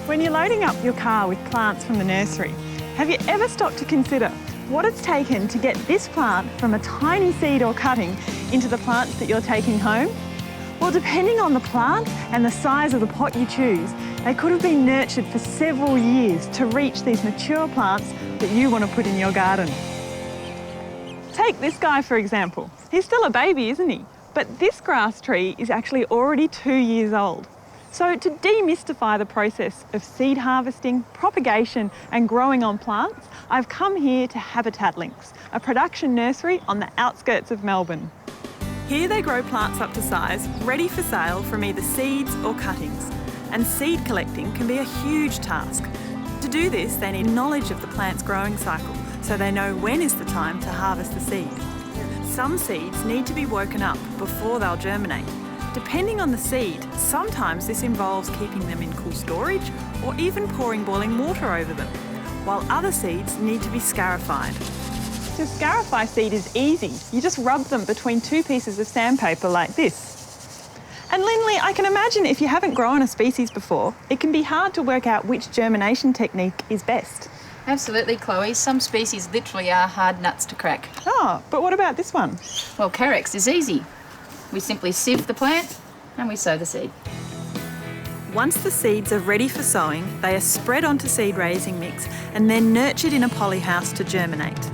When you're loading up your car with plants from the nursery, have you ever stopped to consider what it's taken to get this plant from a tiny seed or cutting into the plants that you're taking home? Well, depending on the plant and the size of the pot you choose, they could have been nurtured for several years to reach these mature plants that you want to put in your garden. Take this guy, for example. He's still a baby, isn't he? But this grass tree is actually already 2 years old. So to demystify the process of seed harvesting, propagation and growing on plants, I've come here to Habitat Links, a production nursery on the outskirts of Melbourne. Here they grow plants up to size, ready for sale from either seeds or cuttings. And seed collecting can be a huge task. To do this, they need knowledge of the plant's growing cycle, so they know when is the time to harvest the seed. Some seeds need to be woken up before they'll germinate. Depending on the seed, sometimes this involves keeping them in cool storage or even pouring boiling water over them, while other seeds need to be scarified. To scarify seed is easy. You just rub them between two pieces of sandpaper like this. And Lindley, I can imagine if you haven't grown a species before, it can be hard to work out which germination technique is best. Absolutely, Chloe. Some species literally are hard nuts to crack. Oh, but what about this one? Well, Carex is easy. We simply sieve the plant and we sow the seed. Once the seeds are ready for sowing, they are spread onto seed raising mix and then nurtured in a polyhouse to germinate.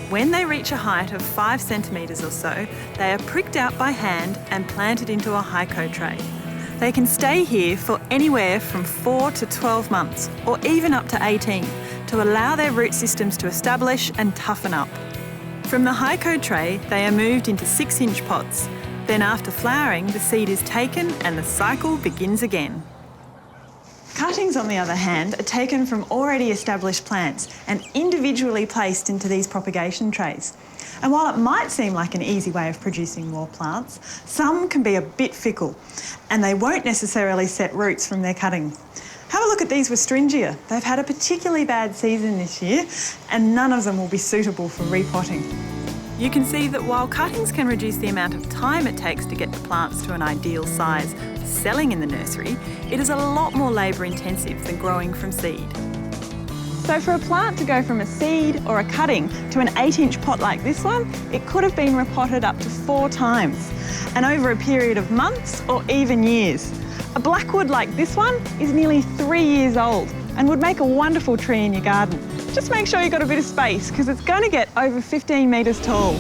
When they reach a height of 5 centimetres or so, they are pricked out by hand and planted into a Hyco tray. They can stay here for anywhere from 4 to 12 months, or even up to 18, to allow their root systems to establish and toughen up. From the Hyco tray, they are moved into 6-inch pots. Then after flowering, the seed is taken and the cycle begins again. Cuttings, on the other hand, are taken from already established plants and individually placed into these propagation trays. And while it might seem like an easy way of producing more plants, some can be a bit fickle and they won't necessarily set roots from their cutting. Have a look at these Westringia. They've had a particularly bad season this year and none of them will be suitable for repotting. You can see that while cuttings can reduce the amount of time it takes to get the plants to an ideal size for selling in the nursery, it is a lot more labour intensive than growing from seed. So for a plant to go from a seed or a cutting to an 8-inch pot like this one, it could have been repotted up to 4 times, and over a period of months or even years. A blackwood like this one is nearly 3 years old and would make a wonderful tree in your garden. Just make sure you've got a bit of space because it's going to get over 15 metres tall.